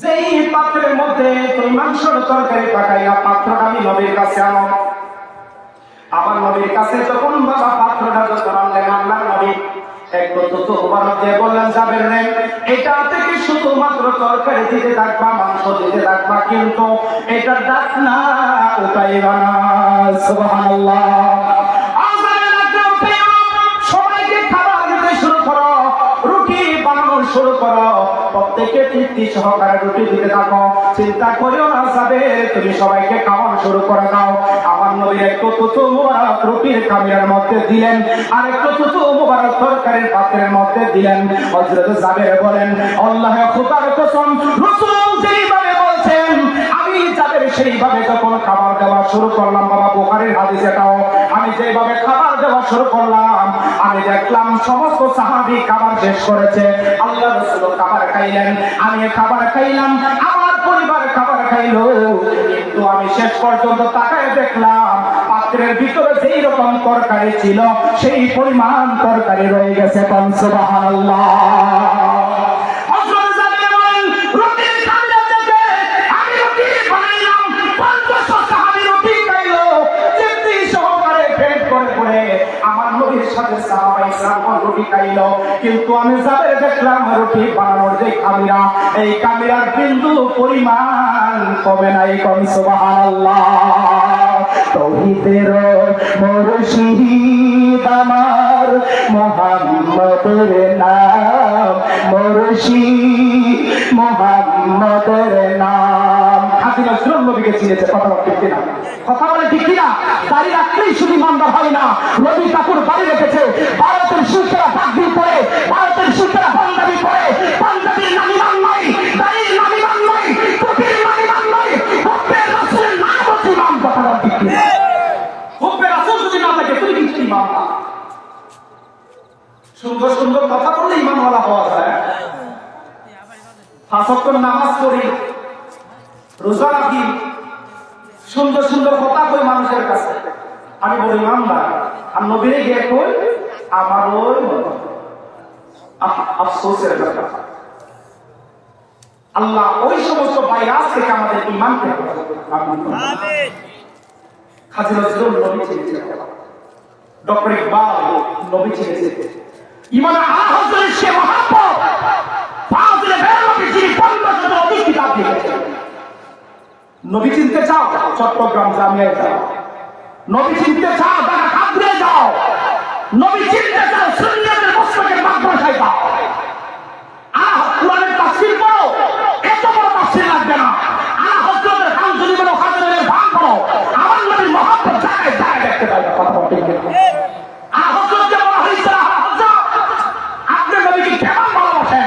যেই পাত্রের মধ্যে তুমি মাংসের তরকারি পাকাইয়া পাত্রটা আমি নবীর কাছে আনো। আমার নবীর কাছে যখন বাবা পাত্রটা যখন আনলেন, আল্লাহর নবী একটু তো মুবারক দিয়ে বললেন জাবের রে, এটা থেকে শুধুমাত্র তরকারি দিতে থাকবা, মাংস দিতে থাকবা, কিন্তু এটা ডাক না উঠাইবা না। সুবহানাল্লাহ। সবাইকে খাবার দিতে শুরু করো, রুটি বানানো শুরু করো, প্রত্যেকে তৃপ্তি সহকারে রুটি দিতে থাকো। চিন্তা করিও না যাবে, তুমি সবাইকে খাওয়ানো শুরু করে দাও। আমার নবীর একটু তুতু মুবারক রুটির কামিয়ার মধ্যে দিলেন, আর একটু তুতু মুবারক তরকারির পাত্রের মধ্যে দিলেন। হযরত জাবের বলেন, আল্লাহ খোদার কসম, রাসূল যেইভাবে বলছেন আমি জাবের সেইভাবে যখন খাবার দেওয়া শুরু করলাম, বাবা বুখারীর হাদিস এটাও, আমি যেইভাবে খাবার দেওয়া শুরু করলাম, আমি দেখলাম সমস্ত সাহাবী খাবার শেষ করেছে, আল্লাহ রাসূল খাবার খাইলেন, আমি খাবার খাইলাম, আমার পরিবার খাবার খাইলো, কিন্তু আমি শেষ পর্যন্ত তাকায় দেখলাম পাত্রের ভিতরে যেই রকম তরকারি ছিল সেই পরিমাণ তরকারি রয়ে গেছে। সুবহানাল্লাহ। কিন্তু আমি যাবে দেখলাম রুটি বানানোর যে কামিরা, এই কামিরার বিন্দু পরিমাণ কমে নাই। কম সুবহানাল্লাহ। তাওহীদের মুর্শিদ আমার মুহাম্মদের নাম, মুর্শিদ মুহাম্মদের নাম। হাদিস রাসূল নবীকে চিনেছে, কথা বলতে ঠিক না? কথা বলে ঠিক না? দাড়ি রাখলেই শুধু ইমানদার হয় না, নবী কাপুর দাড়ি রেখেছে, ভারতের শিল্পীরা পাগড়ি পরে, ভারতের শিল্পীরা পাঞ্জাবি পরে, পাঞ্জাবির নাম ইমান নয়, দাড়ির নাম ইমান নয়, টুপির নাম ইমান নয়, হুব্বে রাসূলের নাম হচ্ছে ইমান। কথা বলতে ঠিক না? হুব্বে রাসূল যদি না থাকে তুমি কি ইমান না? সুন্দর সুন্দর কথা বললে ইমানওয়ালা হওয়া যায়। পাঁচ ওয়াক্ত নামাজ পড়ি, রোজা রাখি, সুন্দর সুন্দর কথা কই মানুষের কাছে, আমি বলি ইমানদার। আর নবীরে গিয়ে কই আমার ওই আফসোসের ব্যাপার। আল্লাহ ওই সমস্ত ভাইরাস থেকে আমাদের ইমানকে খাজি নজরুল নবী ছিলেন, ডক্টর ইকবাল নবী ছিলেন, ইমাম আলা হযরত সে মহাব্বত ফাজিলে বেরলভী যিনি 1500 অধিক কিতাব লিখেছেন। নবী চিনতে চাও, চট্টগ্রাম জামিয়ায় যাও। নবী চিনতে চাও, ঢাকা কাবরে যাও। নবী চিনতে চাও, সুন্নিয়তের মসজিদের মাদ্রাসায় যাও। কোরআনের তাফসীর পড়ো, এত বড় তাফসীর লাগবে না। হযরতের কাল যদি বলো হাজারের ভাগ করো, আমার নবীর মহব্বত জায়গায় জায়গায় দেখতে পাবে। কথা বলতে ঠিক না? হযরত যে বলা হয়েছে হযরত আপনি নবীকে কেমন ভালোবাসেন?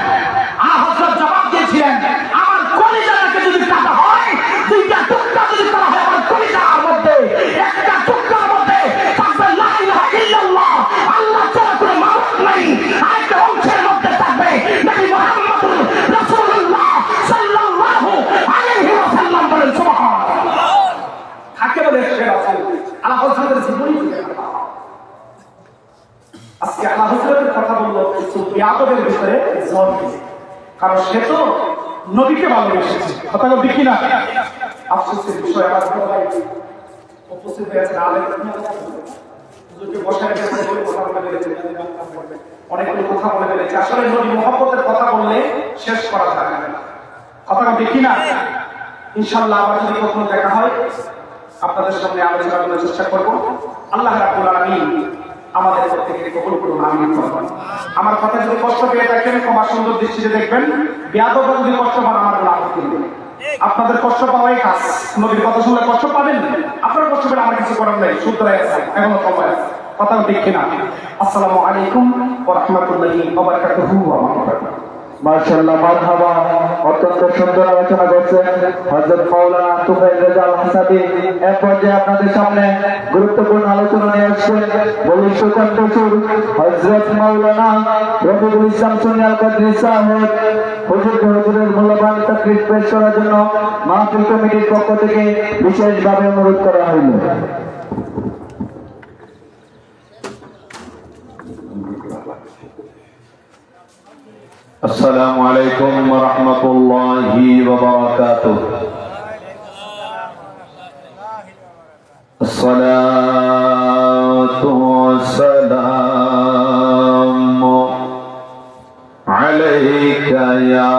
হযরত জবাব দিয়েছিলেন, আমার কলিজাটাকে যদি কাটা হয়, দুইটা টুকরা যদি করা হয় আমার কলিজার মধ্যে, একটা টুকরার মধ্যে থাকবে লা ইলাহা ইল্লাল্লাহ, আল্লাহ ছাড়া কোনো মাবুদ নাই, আরেকটা অংশের মধ্যে থাকবে নবী মুহাম্মদুর রাসূলুল্লাহ সাল্লাল্লাহু আলাইহি ওয়াসাল্লাম। বলেন সুবহানাল্লাহ। কাকে বলে সে রাসূল? আল্লাহ হযরতের জীবনী থেকে। আজকে আল্লাহ হযরতের কথা বললো কিছু ইয়াদের ভিতরে ঝড় দিয়েছে, কারণ সে তো নবীকে ভালোবেসেছে। কথা বলতে কি না? আফসোসের বিষয় আমার ভাই উপস্থিত হয়েছে, অনেকগুলো কথা বলে ফেলেছে। আসলে নবী মুহাম্মদের কথা বললে শেষ করা যায় না। কথা বলতে কি না? ইনশাআল্লাহ আবার যদি কখনো দেখা হয় আপনাদের সামনে আলোচনা করার চেষ্টা করবো। আল্লাহ রাব্বুল আলামিন আমাদের প্রত্যেককে কবুল করুন, আমিন। আমার কথা যদি কষ্ট পেয়ে থাকেন ক্ষমা সুন্দর দৃষ্টিতে দেখবেন। বেয়াদবরা যদি কষ্ট পান আমার কোনো আপত্তি নেই। আপনাদের কষ্ট পাওয়াই কাজ। নবীর কথা শুনলে কষ্ট পাবেন, আপনারা কষ্ট পেলে আমার কিছু করার নেই, শুধরাই আছে, এখনো সময় আছে। কথা ঠিক কিনা? আসসালামু আলাইকুম ওয়া রাহমাতুল্লাহি ওয়া বারাকাতুহু। মাশাআল্লাহ, মারহাবা। অত্যন্ত সুন্দর আলোচনা করছেন হযরত মাওলানা তুফাইল রেজা আল হাসাবী। এর পর্যায়ে আপনাদের সামনে গুরুত্বপূর্ণ আলোচনা নিয়ে আসছেন ভবিষ্যৎ প্রচুর হযরত মাওলানা রফিকুল ইসলাম সুন্নি আল কাদরি সাহেব। হুজুরের মূল্যবান তাকরীর পেশ করার জন্য মাহফিল কমিটির পক্ষ থেকে বিশেষভাবে অনুরোধ করা হইল। السلام عليكم ورحمة الله وبركاته. الصلاة والسلام عليك يا